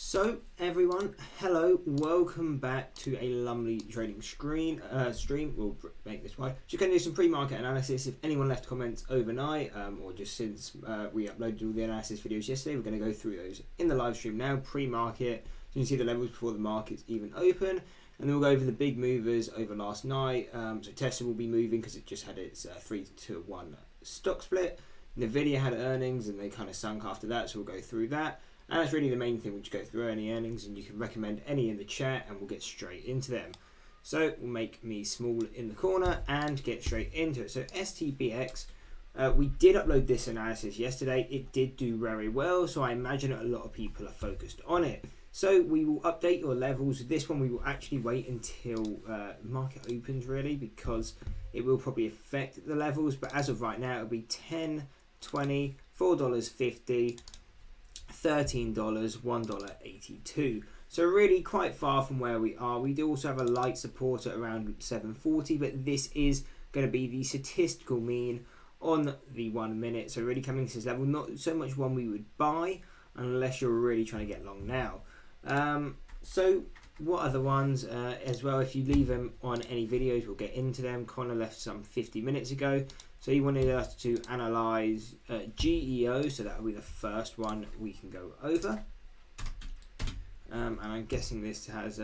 So everyone, hello, welcome back to a lovely trading stream. We'll make this one. Just going to do some pre-market analysis. If anyone left comments overnight or just since we uploaded all the analysis videos yesterday, we're going to go through those in the live stream now, pre-market. So you can see the levels before the market's even open. And then we'll go over the big movers over last night. So Tesla will be moving because it just had its 3-to-1 stock split. Nvda had earnings and they kind of sunk after that, so we'll go through that. And that's really the main thing. We'll just go through any earnings and you can recommend any in the chat and we'll get straight into them. So we'll make me small in the corner and get straight into it. So Stbx, we did upload this analysis yesterday. It did do very well, so I imagine a lot of people are focused on it. So we will update your levels. This one we will actually wait until market opens really, because it will probably affect the levels. But as of right now, it'll be 10, 20, $4.50, $13, $1.82. So really quite far from where we are. We do also have a light support at around 740, but this is going to be the statistical mean on the 1 minute. So really coming to this level, not so much one we would buy unless you're really trying to get long now. So what other ones as well, if you leave them on any videos, we'll get into them. Connor left some 50 minutes ago. So he wanted us to analyse GEO, so that will be the first one we can go over. And I'm guessing this has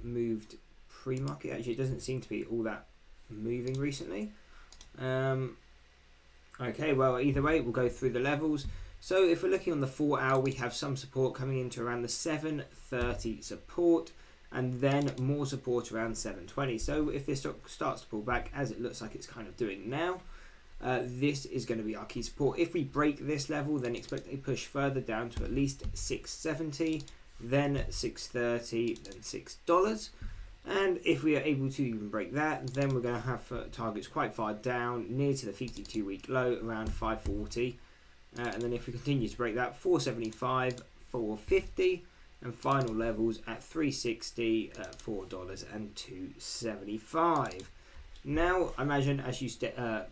moved pre-market. Actually, it doesn't seem to be all that moving recently. Okay, well, either way, we'll go through the levels. So if we're looking on the 4 hour, we have some support coming into around the 730 support, and then more support around 720. So if this stock starts to pull back, as it looks like it's kind of doing now, this is going to be our key support. If we break this level, then expect a push further down to at least 670, then 630, then $6. And if we are able to even break that, then we're going to have targets quite far down, near to the 52-week low, around 540. And then if we continue to break that, 475, 450, and final levels at 360, $4, and 275. Now, I imagine, as you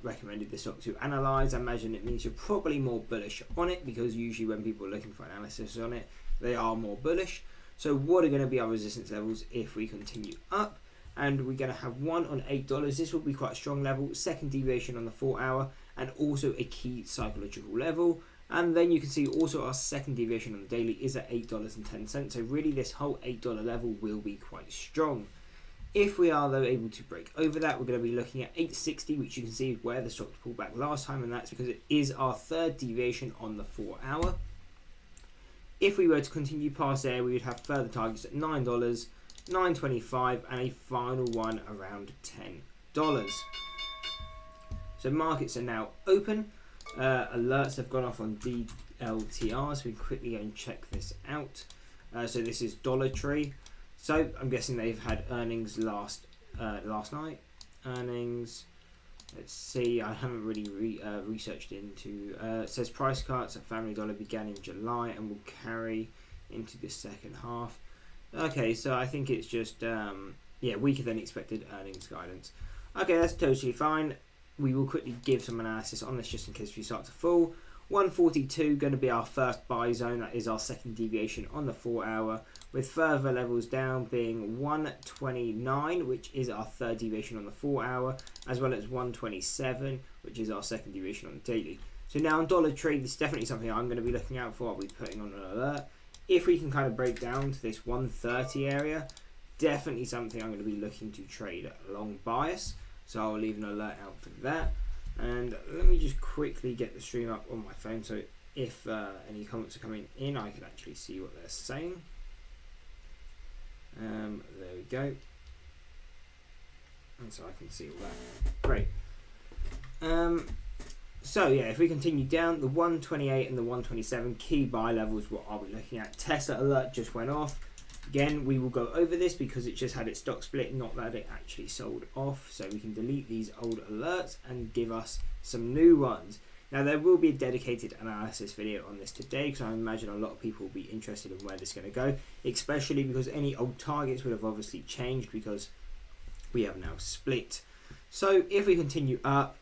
recommended this stock to analyse, I imagine it means you're probably more bullish on it, because usually when people are looking for analysis on it, they are more bullish. So what are going to be our resistance levels if we continue up? And we're going to have one on $8. This will be quite a strong level, second deviation on the 4 hour, and also a key psychological level. And then you can see also our second deviation on the daily is at $8.10. So really this whole $8 level will be quite strong. If we are though able to break over that, we're going to be looking at 860, which you can see is where the stock pulled back last time, and that's because it is our third deviation on the 4 hour. If we were to continue past there, we would have further targets at $9, $9.25, and a final one around $10. So markets are now open. Alerts have gone off on DLTR, so we can quickly go and check this out. So this is Dollar Tree. So I'm guessing they've had earnings last night. Earnings, let's see, I haven't really researched into. It says price cuts at Family Dollar began in July and will carry into the second half. Okay, so I think it's just weaker than expected earnings guidance. Okay, that's totally fine. We will quickly give some analysis on this just in case we start to fall. 142 going to be our first buy zone. That is our second deviation on the 4 hour, with further levels down being 129, which is our third deviation on the 4 hour, as well as 127, which is our second deviation on the daily. So now on Dollar Tree, this is definitely something I'm going to be looking out for. I'll be putting on an alert. If we can kind of break down to this 130 area, definitely something I'm going to be looking to trade at long bias. So I'll leave an alert out for that. And let me just quickly get the stream up on my phone, so if any comments are coming in, I can actually see what they're saying. There we go. And so I can see all that. Great. So yeah, if we continue down, the 128 and the 127 key buy levels, what are we looking at? Tesla alert just went off. Again, we will go over this because it just had its stock split, not that it actually sold off. So we can delete these old alerts and give us some new ones. Now there will be a dedicated analysis video on this today, because I imagine a lot of people will be interested in where this is going to go, especially because any old targets would have obviously changed because we have now split. So if we continue up,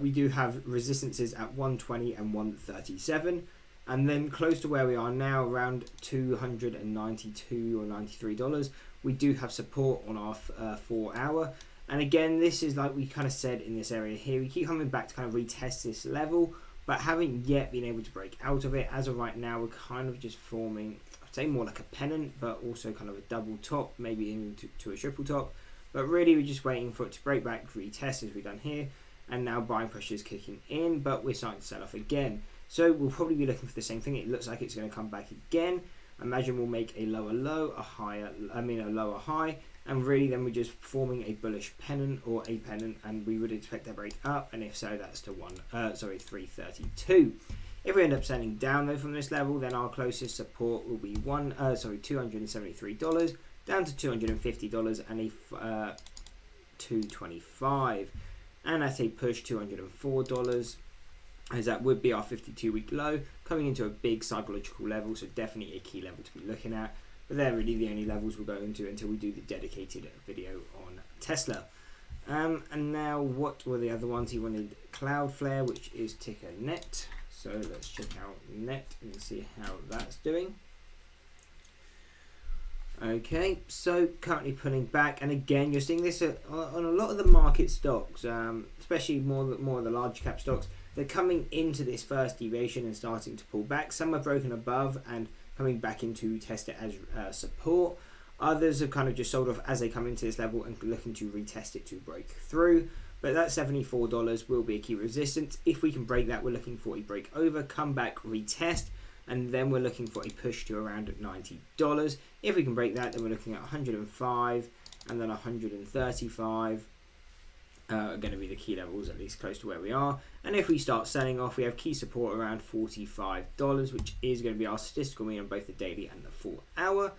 we do have resistances at 120 and 137. and then close to where we are now, around $292 or $93, we do have support on our 4 hour. And again, this is like we kind of said in this area here, we keep coming back to kind of retest this level, but haven't yet been able to break out of it. As of right now, we're kind of just forming, I'd say more like a pennant, but also kind of a double top, maybe into a triple top. But really, we're just waiting for it to break back, retest as we've done here, and now buying pressure is kicking in, but we're starting to sell off again. So we'll probably be looking for the same thing. It looks like it's going to come back again. Imagine we'll make a lower low, a lower high, and really then we're just forming a bullish pennant or a pennant, and we would expect to break up, and if so, that's to 332. If we end up selling down though from this level, then our closest support will be $273 down to $250 and a 225, and at a push $204, as that would be our 52-week low, coming into a big psychological level, so definitely a key level to be looking at. But they're really the only levels we'll go into until we do the dedicated video on Tesla. And now, what were the other ones? He wanted Cloudflare, which is ticker net. So let's check out net and see how that's doing. Okay, so currently pulling back, and again, you're seeing this on a lot of the market stocks, especially more of the large cap stocks. They're coming into this first deviation and starting to pull back. Some are broken above and coming back in to test it as support. Others have kind of just sold off as they come into this level and looking to retest it to break through. But that $74 will be a key resistance. If we can break that, we're looking for a break over, come back, retest, and then we're looking for a push to around $90. If we can break that, then we're looking at 105 and then 135. Are going to be the key levels, at least close to where we are. And if we start selling off, we have key support around $45, which is going to be our statistical mean on both the daily and the 4 hour.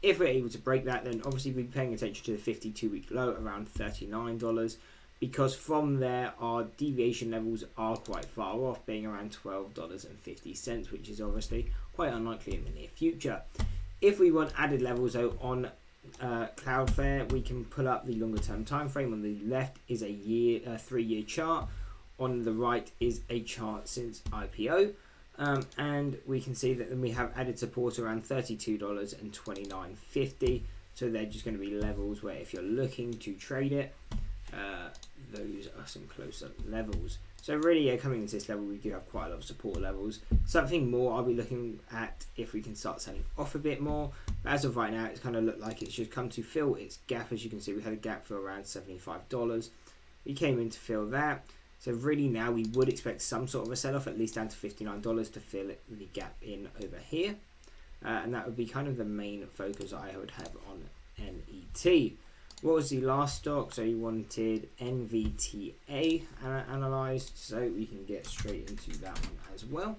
If we're able to break that, then obviously we'll be paying attention to the 52-week low around $39, because from there our deviation levels are quite far off, being around $12.50, which is obviously quite unlikely in the near future. If we want added levels though on Cloudflare, we can pull up the longer term time frame. On the left is a 3-year chart, on the right is a chart since IPO, and we can see that then we have added support around $32 and $29.50. So they're just going to be levels where if you're looking to trade it, those are some closer levels. So really, coming into this level, we do have quite a lot of support levels. Something more I'll be looking at if we can start selling off a bit more. But as of right now, it's kind of looked like it should come to fill its gap. As you can see, we had a gap for around $75. We came in to fill that. So really now we would expect some sort of a sell-off, at least down to $59 to fill the gap in over here. And that would be kind of the main focus I would have on NET. What was the last stock? So you wanted Nvta analyzed, so we can get straight into that one as well.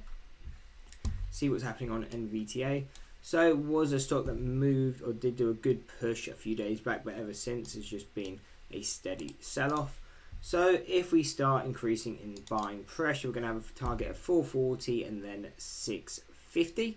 See what's happening on Nvta. So it was a stock that moved or did do a good push a few days back, but ever since it's just been a steady sell-off. So if we start increasing in buying pressure, we're going to have a target of 440 and then 650.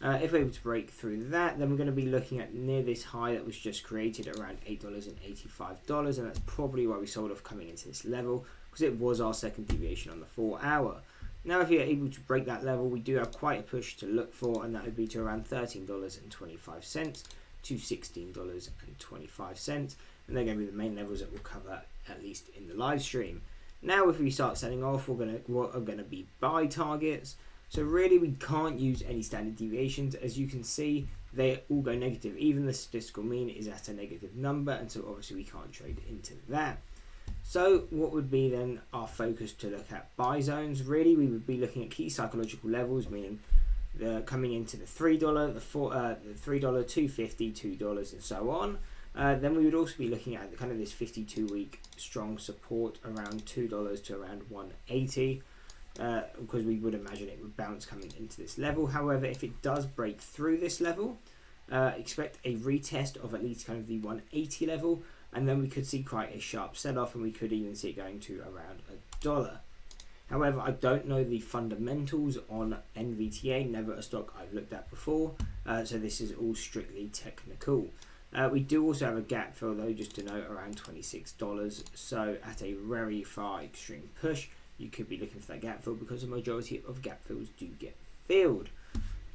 If we're able to break through that, then we're going to be looking at near this high that was just created around $8.85, and that's probably why we sold off coming into this level, because it was our second deviation on the 4 hour. Now if you're able to break that level, we do have quite a push to look for, and that would be to around $13.25 to $16.25, and they're going to be the main levels that we'll cover at least in the live stream. Now if we start selling off, what are going to be buy targets. So really we can't use any standard deviations. As you can see, they all go negative. Even the statistical mean is at a negative number, and so obviously we can't trade into that. So what would be then our focus to look at buy zones? Really we would be looking at key psychological levels, meaning coming into the $3, the $3, $2.50, $2 and so on. Then we would also be looking at kind of this 52-week strong support around $2 to around $1.80. Because we would imagine it would bounce coming into this level. However, if it does break through this level, expect a retest of at least kind of the 180 level, and then we could see quite a sharp sell-off, and we could even see it going to around $1. However, I don't know the fundamentals on Nvta, never a stock I've looked at before, so this is all strictly technical. We do also have a gap fill though, just to note, around $26, so at a very far extreme push, you could be looking for that gap fill, because the majority of gap fills do get field.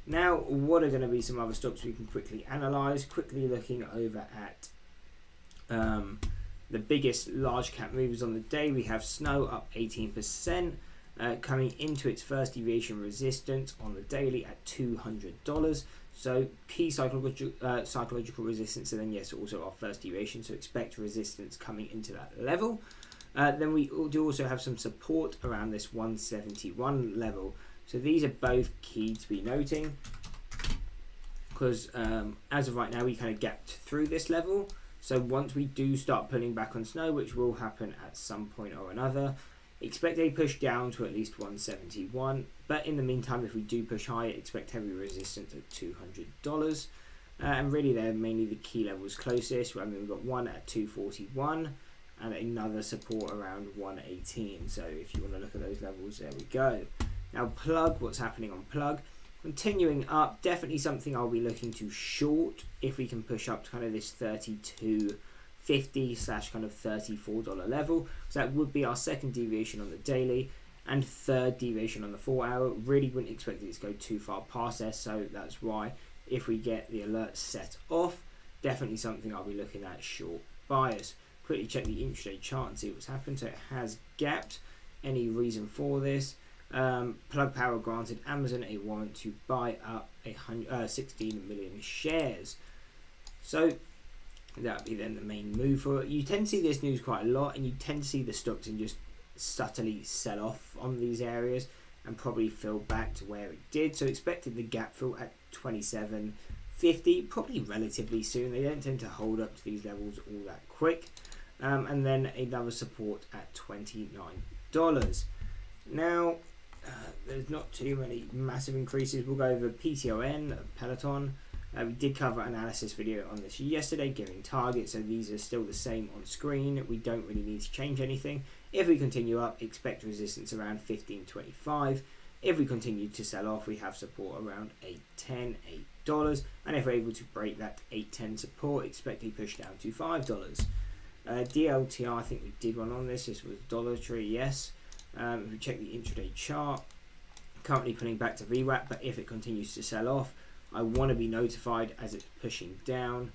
Now, what are going to be some other stocks we can quickly analyse? Quickly looking over at the biggest large cap movers on the day, we have Snow up 18%, coming into its first deviation resistance on the daily at $200. So key psychological resistance, and then yes, also our first deviation. So expect resistance coming into that level. Then we do also have some support around this 171 level. So these are both key to be noting, because as of right now we kind of gapped through this level. So once we do start pulling back on Snow, which will happen at some point or another, expect a push down to at least 171. But in the meantime, if we do push higher, expect heavy resistance at $200. And really they're mainly the key levels closest. I mean, we've got one at 241 and another support around 118. So if you want to look at those levels, there we go. Now plug, what's happening on plug? Continuing up, definitely something I'll be looking to short if we can push up to kind of this 32.50 / kind of $34 level. So that would be our second deviation on the daily and third deviation on the 4 hour. Really wouldn't expect it to go too far past there, so that's why if we get the alert set off, definitely something I'll be looking at short bias. Quickly check the intraday chart and see what's happened. So it has gapped. Any reason for this? Plug Power granted Amazon a warrant to buy up 16 million shares. So that would be then the main move for it. You tend to see this news quite a lot, and you tend to see the stocks and just subtly sell off on these areas and probably fill back to where it did. So expected the gap fill at 27.50 probably relatively soon. They don't tend to hold up to these levels all that quick. And then another support at $29. Now there's not too many massive increases. We'll go over PTON, Peloton. We did cover an analysis video on this yesterday, giving targets, so these are still the same on screen. We don't really need to change anything. If we continue up, expect resistance around 15.25. If we continue to sell off, we have support around $8, and if we're able to break that 8.10 support, expect a push down to $5. DLTR, I think we did one on this. This was Dollar Tree, yes. If we check the intraday chart, currently pulling back to VWAP, but if it continues to sell off, I want to be notified as it's pushing down.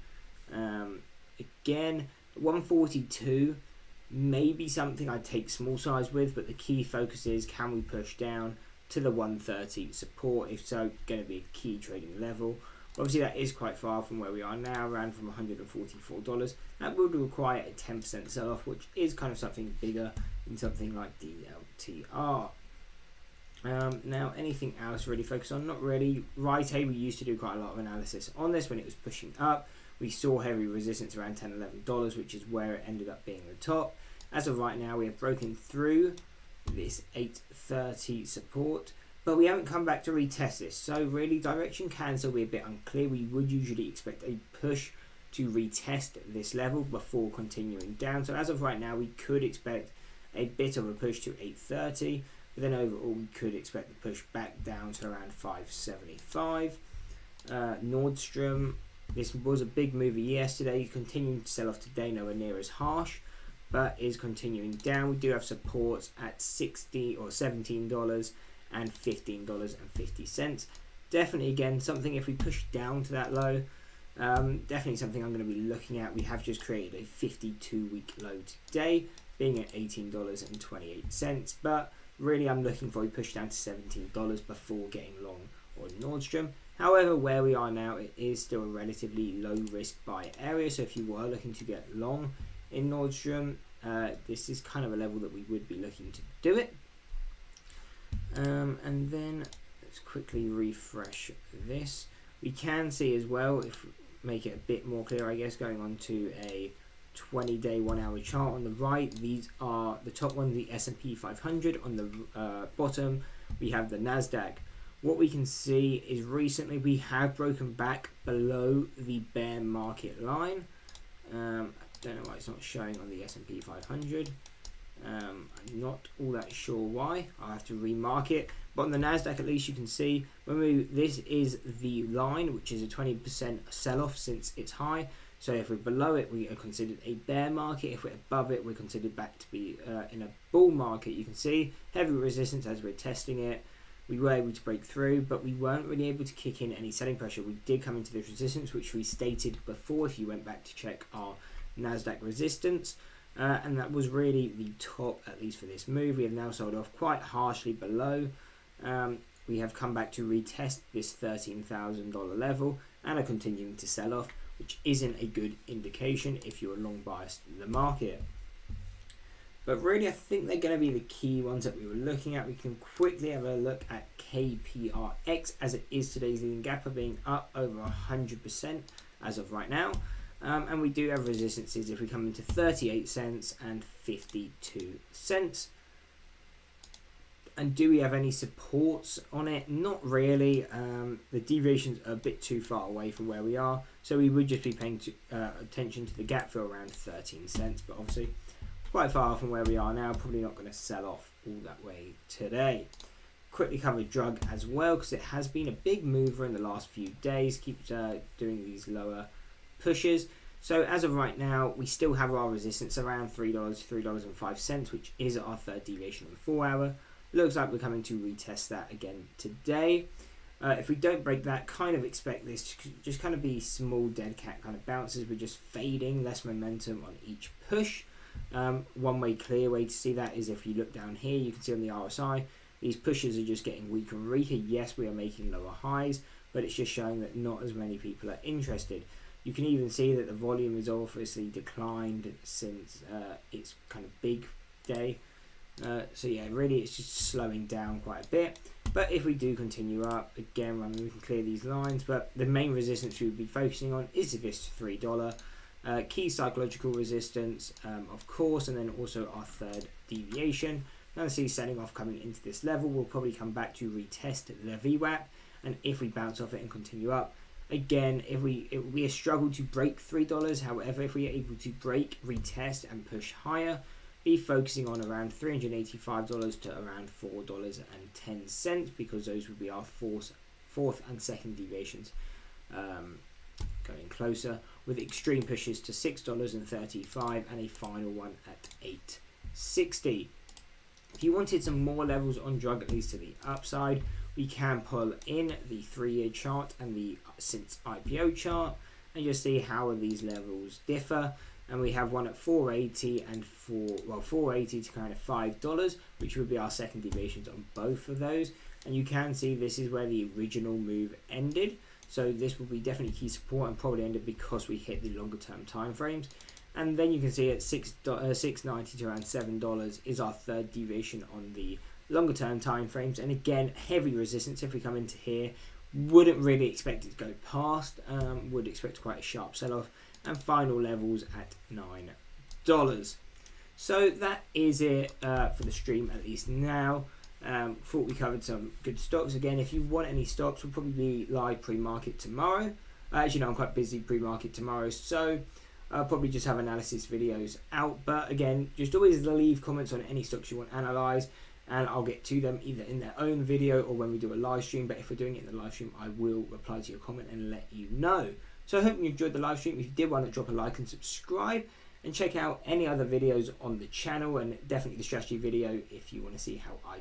Again, 142 may be something I'd take small size with, but the key focus is, can we push down to the 130 support? If so, going to be a key trading level. Obviously that is quite far from where we are now, around from $144. That would require a 10% sell off, which is kind of something bigger than something like DLTR. Now anything else really focus on? Not really. Rite Aid, we used to do quite a lot of analysis on this when it was pushing up. We saw heavy resistance around $10-11, which is where it ended up being the top. As of right now, we have broken through this 830 support, but we haven't come back to retest this. So really direction can still be a bit unclear. We would usually expect a push to retest this level before continuing down. So as of right now, we could expect a bit of a push to 830. But then overall, we could expect the push back down to around 575. Nordstrom, this was a big mover yesterday, continuing to sell off today, nowhere near as harsh, but is continuing down. We do have supports at $16 or $17 and $15.50. Definitely, again, something if we push down to that low, definitely something I'm going to be looking at. We have just created a 52-week low today, being at $18.28, but really I'm looking for a push down to $17 before getting long on Nordstrom. However, where we are now, it is still a relatively low risk buy area, so if you were looking to get long in Nordstrom, this is kind of a level that we would be looking to do it. And then let's quickly refresh this. We can see as well, if make it a bit more clear, I guess, going on to a 20-day 1 hour chart on the right. These are the top one, the S&P 500. On the bottom we have the Nasdaq. What we can see is recently we have broken back below the bear market line. I don't know why it's not showing on the S&P 500. I'm not all that sure why. I'll have to remark it. But on the Nasdaq, at least you can see this is the line, which is a 20% sell-off since its high. So if we're below it, we are considered a bear market. If we're above it, we're considered back to be in a bull market. You can see heavy resistance as we're testing it. we were able to break through, but we weren't really able to kick in any selling pressure. We did come into this resistance, which we stated before if you went back to check our Nasdaq resistance, and that was really the top, at least for this move. We have now sold off quite harshly below. We have come back to retest this $13,000 level and are continuing to sell off, which isn't a good indication if you're long biased in the market. But really, I think they're going to be the key ones that we were looking at. We can quickly have a look at KPRX, as it is today's leading gapper, being up over 100% as of right now. And we do have resistances if we come into 38 cents and 52 cents. And do we have any supports on it? Not really. The deviations are a bit too far away from where we are, so we would just be paying attention to the gap fill around 13 cents, but obviously quite far from where we are now. Probably not going to sell off all that way today. Quickly cover drug as well, because it has been a big mover in the last few days. Keeps doing these lower pushes. So as of right now, we still have our resistance around $3, $3.05, which is our third deviation on the 4 hour. Looks like we're coming to retest that again today. If we don't break that, kind of expect this to just kind of be small dead cat kind of bounces. We're just fading, less momentum on each push. One way clear way to see that is if you look down here, you can see on the RSI, these pushes are just getting weaker and weaker. Yes, we are making lower highs, but it's just showing that not as many people are interested. You can even see that the volume has obviously declined since its kind of big day. So yeah, really it's just slowing down quite a bit. But if we do continue up, again, we can clear these lines. But the main resistance we would be focusing on is this $3. Key psychological resistance, of course, and then also our third deviation. Now see selling off coming into this level. We'll probably come back to retest the VWAP, and if we bounce off it and continue up, again, it will be a struggle to break $3. However, if we are able to break, retest, and push higher, be focusing on around $385 to around $4.10, because those would be our fourth and second deviations. Going closer with extreme pushes to $6.35 and a final one at $8.60. If you wanted some more levels on drug, at least to the upside, we can pull in the 3-year chart and the since IPO chart and just see how these levels differ. And we have one at 480 and 480 to kind of $5, which would be our second deviations on both of those. And you can see this is where the original move ended. So this will be definitely key support and probably ended because we hit the longer term time frames. And then you can see at $6.90 to around $7 is our third deviation on the longer term time frames. And again, heavy resistance if we come into here. Wouldn't really expect it to go past. Would expect quite a sharp sell off. And final levels at $9. So that is it for the stream, at least now. Thought we covered some good stocks. Again, if you want any stocks, we'll probably be live pre-market tomorrow. As you know, I'm quite busy pre-market tomorrow, so I'll probably just have analysis videos out. But again, just always leave comments on any stocks you want analysed, and I'll get to them either in their own video or when we do a live stream. But if we're doing it in the live stream, I will reply to your comment and let you know. So I hope you enjoyed the live stream. If you did want to drop a like and subscribe, and check out any other videos on the channel, and definitely the strategy video if you want to see how I